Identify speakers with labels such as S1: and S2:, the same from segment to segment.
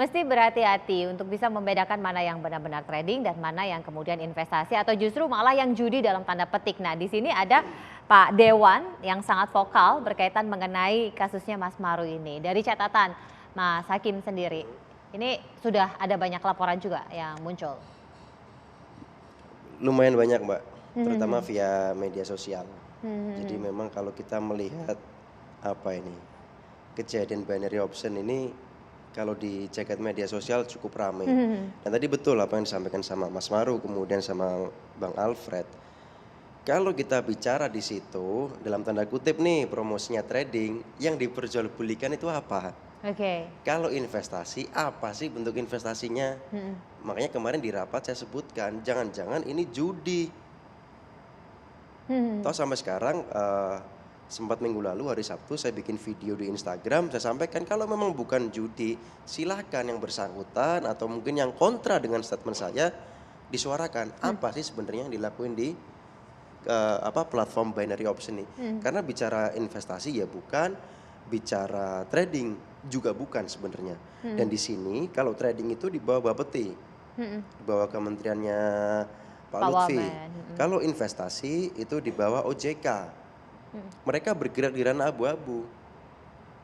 S1: Mesti berhati-hati untuk bisa membedakan mana yang benar-benar trading dan mana yang kemudian investasi atau justru malah yang judi dalam tanda petik. Nah, di sini ada Pak Dewan yang sangat vokal berkaitan mengenai kasusnya Mas Maru ini. Dari catatan Mas Hakim sendiri, ini sudah ada banyak laporan juga yang muncul.
S2: Lumayan banyak, Mbak, terutama
S1: Hmm.
S2: via media sosial. Jadi
S1: Hmm.
S2: memang kalau kita melihat apa ini, kejadian binary option ini kalau di jagat media sosial cukup ramai.
S1: Hmm.
S2: Dan tadi betul apa yang disampaikan sama Mas Maru, kemudian sama Bang Alfred. Kalau kita bicara di situ, dalam tanda kutip nih promosinya trading, yang diperjualbelikan itu apa?
S1: Oke.
S2: Kalau investasi, apa sih bentuk investasinya?
S1: Hmm.
S2: Makanya kemarin di rapat saya sebutkan, jangan-jangan ini judi.
S1: Hmm.
S2: Toh sampai sekarang sempat minggu lalu hari Sabtu saya bikin video di Instagram, saya sampaikan kalau memang bukan judi, silakan yang bersangkutan atau mungkin yang kontra dengan statement saya disuarakan. Apa sih sebenarnya yang dilakuin di platform binary option ini?
S1: Hmm.
S2: Karena bicara investasi ya bukan, bicara trading juga bukan sebenarnya. Dan di sini kalau trading itu di bawah Bapeti,
S1: Hmm.
S2: di bawah kementeriannya Pak
S1: Pak
S2: Lutfi.
S1: Wamen.
S2: Kalau investasi itu di bawah OJK.
S1: Hmm.
S2: Mereka bergerak di ranah abu-abu.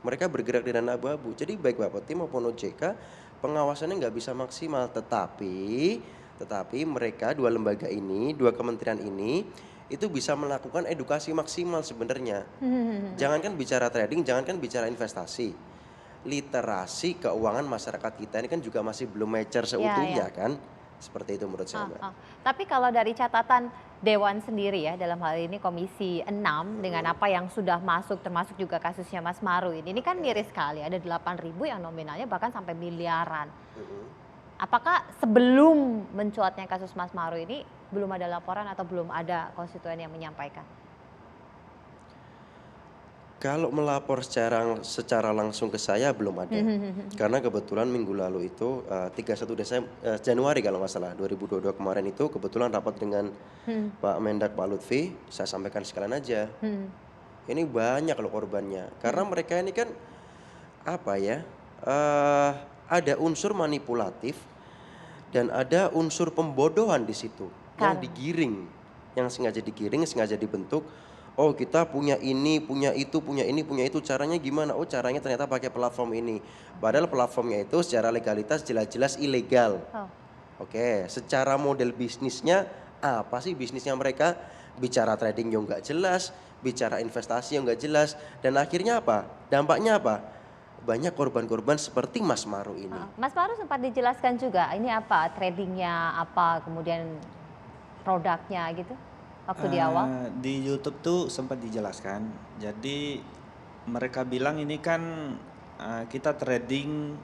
S2: Mereka bergerak di ranah abu-abu. Jadi baik Bapeti maupun OJK pengawasannya nggak bisa maksimal. Tetapi mereka dua lembaga ini, dua kementerian ini itu bisa melakukan edukasi maksimal sebenarnya.
S1: Hmm.
S2: Jangankan bicara trading, jangankan bicara investasi. Literasi keuangan masyarakat kita ini kan juga masih belum mature
S1: Ya,
S2: seutuhnya
S1: ya.
S2: kan. Seperti itu menurut saya, Mbak.
S1: Tapi kalau dari catatan Dewan sendiri ya, dalam hal ini Komisi 6 dengan apa yang sudah masuk termasuk juga kasusnya Mas Maru ini kan miris sekali, ada 8.000 yang nominalnya bahkan sampai miliaran. Apakah sebelum mencuatnya kasus Mas Maru ini belum ada laporan atau belum ada konstituen yang menyampaikan?
S2: Kalau melapor secara langsung ke saya belum ada. Karena kebetulan minggu lalu itu 31 Desember Januari kalau nggak salah 2022 kemarin itu kebetulan rapat dengan Pak Mendak Pak Lutfi, saya sampaikan sekalian aja. Ini banyak loh korbannya. Karena mereka ini kan apa ya? Ada unsur manipulatif dan ada unsur pembodohan di situ yang digiring, yang sengaja digiring, sengaja dibentuk. Oh kita punya ini, punya itu, punya ini, punya itu. Caranya gimana? Oh caranya ternyata pakai platform ini. Padahal platformnya itu secara legalitas jelas-jelas ilegal. Oke, secara model bisnisnya apa sih bisnisnya mereka? Bicara trading yang nggak jelas, bicara investasi yang nggak jelas, dan akhirnya apa? Dampaknya apa? Banyak korban-korban seperti Mas Maru ini.
S1: Mas Maru sempat dijelaskan juga ini apa tradingnya, apa kemudian produknya gitu waktu di awal?
S3: Di YouTube tuh sempat dijelaskan. Jadi mereka bilang ini kan kita trading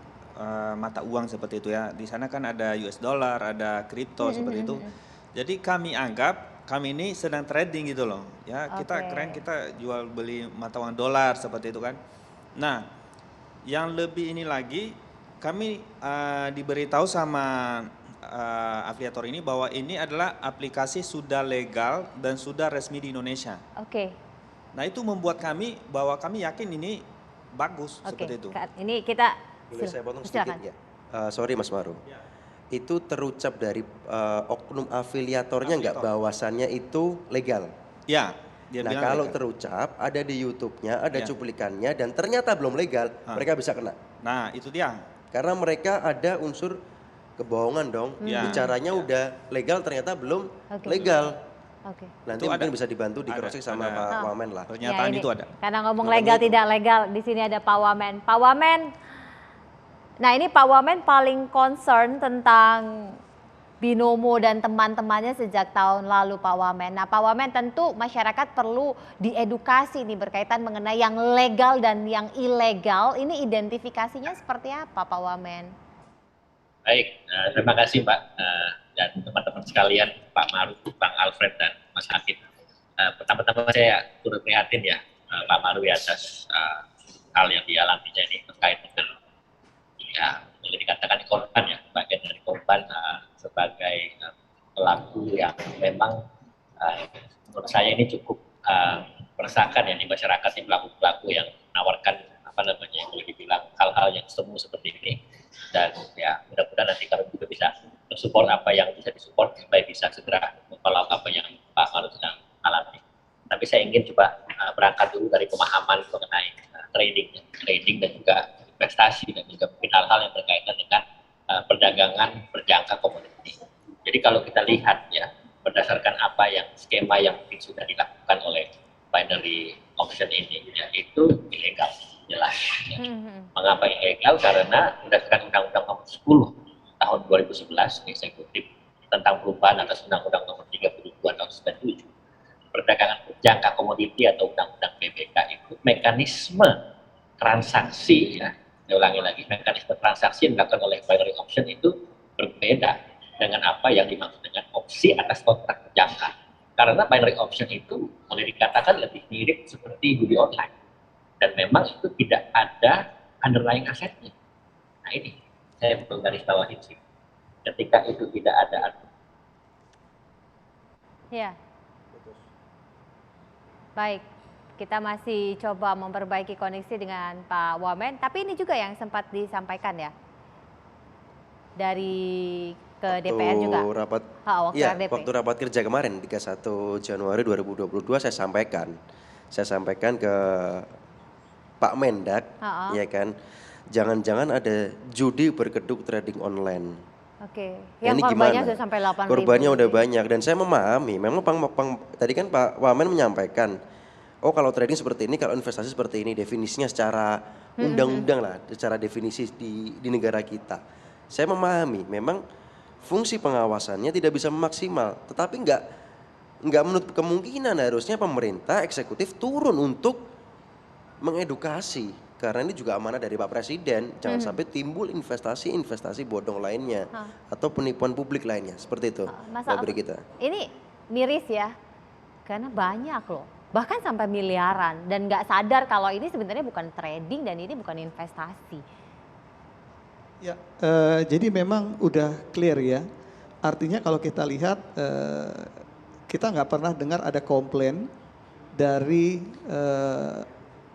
S3: mata uang seperti itu ya. Di sana kan ada US dollar, ada kripto seperti itu. Jadi kami anggap kami ini sedang trading gitu loh. Ya, kita keren, kita jual beli mata uang dolar seperti itu kan. Nah, yang lebih ini lagi kami diberitahu sama afiliator ini bahwa ini adalah aplikasi sudah legal dan sudah resmi di Indonesia. Nah itu membuat kami bahwa kami yakin ini bagus seperti itu.
S1: Ini kita
S2: boleh saya potong sedikit ya? Sorry Mas Maru. Itu terucap dari oknum afiliatornya nggak bahwasannya itu legal?
S3: Ya.
S2: Nah kalau terucap ada di YouTube-nya, ada cuplikannya dan ternyata belum legal, mereka bisa kena.
S3: Nah itu dia.
S2: Karena mereka ada unsur kebohongan dong. Bicaranya udah legal ternyata belum legal. Nanti mungkin bisa dibantu di cross check sama Pak Wamen lah.
S3: Pernyataan itu ada.
S1: Karena ngomong legal tidak legal, di sini ada Pak Wamen. Pak Wamen, nah ini Pak Wamen paling concern tentang Binomo dan teman-temannya sejak tahun lalu Pak Wamen. Nah Pak Wamen tentu masyarakat perlu diedukasi nih berkaitan mengenai yang legal dan yang ilegal. Ini identifikasinya seperti apa Pak Wamen?
S4: Baik, terima kasih Mbak dan teman-teman sekalian, Pak Maru, Bang Alfred dan Mas Hakim. Pertama-tama saya turut prihatin ya Pak Maru atas hal yang dialaminya ini terkait dengan ya boleh dikatakan korban ya, bagian dari korban sebagai pelaku yang memang menurut saya ini cukup meresahkan ya di masyarakat, di pelaku-pelaku yang menawarkan apa namanya boleh dibilang hal-hal yang semu seperti ini. dan ya mudah-mudahan nanti kami juga bisa mensupport apa yang bisa disupport supaya bisa segera follow apa yang Pak Maruf sedang alami. Tapi saya ingin coba berangkat dulu dari pemahaman mengenai trading dan juga investasi dan juga mungkin hal-hal yang berkaitan dengan perdagangan berjangka komoditi. Jadi kalau kita lihat ya berdasarkan apa yang skema yang mungkin sudah dilakukan oleh binary auction ini, ya, itu ilegal jelas. Ya. Mengapa ilegal? Karena berdasarkan Undang-Undang Nomor 10 tahun 2011 eksekutif tentang perubahan atas Undang-Undang Nomor 32 tahun 97, perdagangan berjangka komoditi atau Undang-Undang PBK itu mekanisme transaksi, ya, saya ulangi lagi, mekanisme transaksi yang dilakukan oleh binary auction itu berbeda dengan apa yang dimaksud dengan opsi atas kontrak berjangka. Karena binary option itu boleh dikatakan lebih mirip seperti judi online. Dan memang itu tidak ada underlying asetnya. Nah ini, saya perlu garis bawahi sih. Ketika itu tidak ada.
S1: Ya. Baik, kita masih coba memperbaiki koneksi dengan Pak Wamen. Tapi ini juga yang sempat disampaikan ya, dari ke DPR juga.
S2: Waktu rapat kerja kemarin 31 Januari 2022 saya sampaikan ke Pak Mendak, ya kan, jangan-jangan ada judi berkedok trading online.
S1: Oke,
S2: yang
S1: korbannya sudah sampai 8.000.
S2: Korbannya udah banyak dan saya memahami, memang tadi kan Pak Wamen menyampaikan, oh kalau trading seperti ini, kalau investasi seperti ini, definisinya secara undang-undang lah, secara definisi di negara kita. Saya memahami, memang fungsi pengawasannya tidak bisa maksimal, tetapi nggak menutup kemungkinan harusnya pemerintah eksekutif turun untuk mengedukasi, karena ini juga amanah dari Pak Presiden, jangan sampai timbul investasi bodong lainnya atau penipuan publik lainnya, seperti itu.
S1: Mas Alfred, ini miris ya, karena banyak loh, bahkan sampai miliaran dan nggak sadar kalau ini sebenarnya bukan trading dan ini bukan investasi.
S5: Ya, jadi memang udah clear ya. Artinya kalau kita lihat, kita nggak pernah dengar ada komplain dari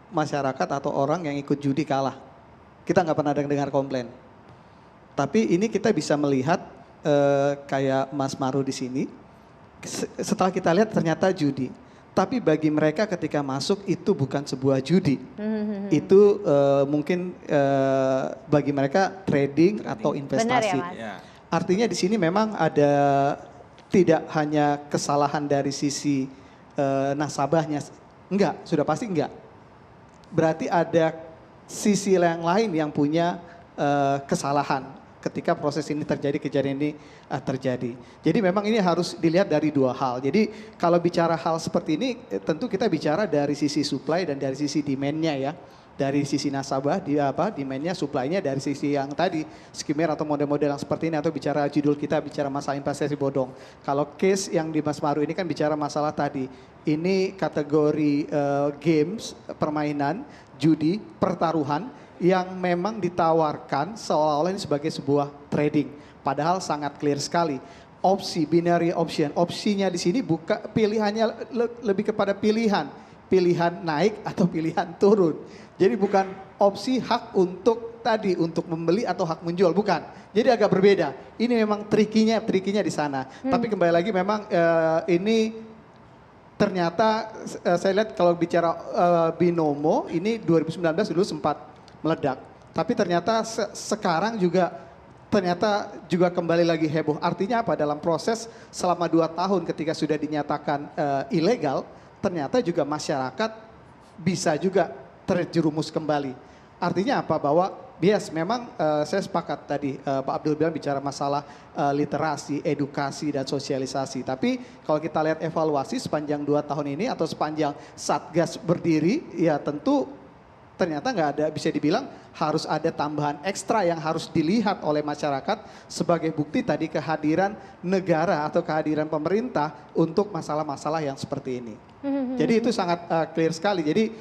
S5: masyarakat atau orang yang ikut judi kalah. Kita nggak pernah dengar komplain. Tapi ini kita bisa melihat kayak Mas Maru di sini. Setelah kita lihat ternyata judi. Tapi bagi mereka ketika masuk itu bukan sebuah judi. Itu mungkin bagi mereka trading atau investasi.
S1: Benar ya, Mas?
S5: Artinya di sini memang ada tidak hanya kesalahan dari sisi nasabahnya. Enggak, sudah pasti enggak. Berarti ada sisi yang lain yang punya kesalahan ketika proses ini terjadi, kejadian ini terjadi. Jadi memang ini harus dilihat dari dua hal. Jadi kalau bicara hal seperti ini tentu kita bicara dari sisi supply dan dari sisi demand-nya ya. Dari sisi nasabah, demand-nya, supply-nya dari sisi yang tadi, skimmer atau model-model yang seperti ini, atau bicara judul kita, bicara masalah investasi bodong. Kalau case yang di Mas Maru ini kan bicara masalah tadi, ini kategori games, permainan, judi, pertaruhan, yang memang ditawarkan seolah-olah ini sebagai sebuah trading. Padahal sangat clear sekali. Opsi, binary option, opsinya di sini pilihannya lebih kepada pilihan naik atau pilihan turun. Jadi bukan opsi hak untuk membeli atau hak menjual, bukan. Jadi agak berbeda. Ini memang trikinya di sana. Tapi kembali lagi memang ini ternyata saya lihat kalau bicara binomo ini 2019 dulu sempat meledak. Tapi ternyata sekarang juga kembali lagi heboh. Artinya apa? Dalam proses selama 2 tahun ketika sudah dinyatakan ilegal, ternyata juga masyarakat bisa juga terjerumus kembali. Artinya apa? Bahwa memang saya sepakat tadi Pak Abdul bilang bicara masalah literasi, edukasi dan sosialisasi. Tapi kalau kita lihat evaluasi sepanjang 2 tahun ini atau sepanjang Satgas berdiri, ya tentu ternyata nggak ada, bisa dibilang harus ada tambahan ekstra yang harus dilihat oleh masyarakat sebagai bukti tadi kehadiran negara atau kehadiran pemerintah untuk masalah-masalah yang seperti ini. Jadi itu sangat clear sekali. Jadi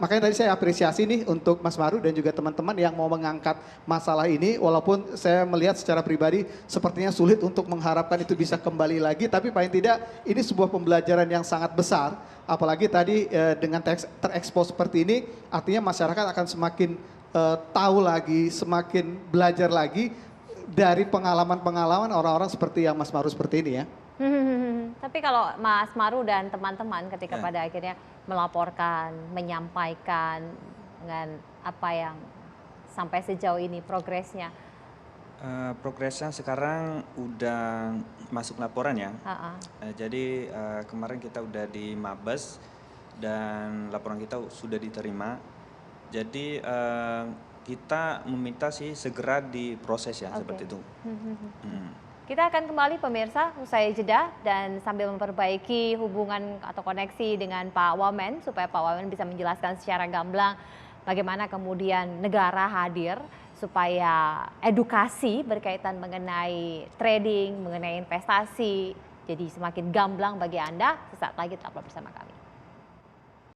S5: makanya tadi saya apresiasi nih untuk Mas Maru dan juga teman-teman yang mau mengangkat masalah ini. Walaupun saya melihat secara pribadi sepertinya sulit untuk mengharapkan itu bisa kembali lagi. Tapi paling tidak ini sebuah pembelajaran yang sangat besar. Apalagi tadi dengan terekspos seperti ini artinya masyarakat akan semakin tahu lagi, semakin belajar lagi dari pengalaman-pengalaman orang-orang seperti yang Mas Maru seperti ini ya.
S1: Tapi kalau Mas Maru dan teman-teman ketika
S3: Ya.
S1: pada akhirnya melaporkan, menyampaikan dengan apa yang sampai sejauh ini progresnya.
S3: Progresnya sekarang udah masuk laporan ya.
S1: Ha-ha.
S3: Jadi kemarin kita udah di Mabes dan laporan kita sudah diterima. Jadi kita meminta sih segera diproses ya,
S1: Oke.
S3: seperti itu. Hmm.
S1: Kita akan kembali pemirsa usai jeda dan sambil memperbaiki hubungan atau koneksi dengan Pak Wamen supaya Pak Wamen bisa menjelaskan secara gamblang bagaimana kemudian negara hadir supaya edukasi berkaitan mengenai trading, mengenai investasi jadi semakin gamblang bagi Anda. Sesaat lagi tetaplah bersama kami.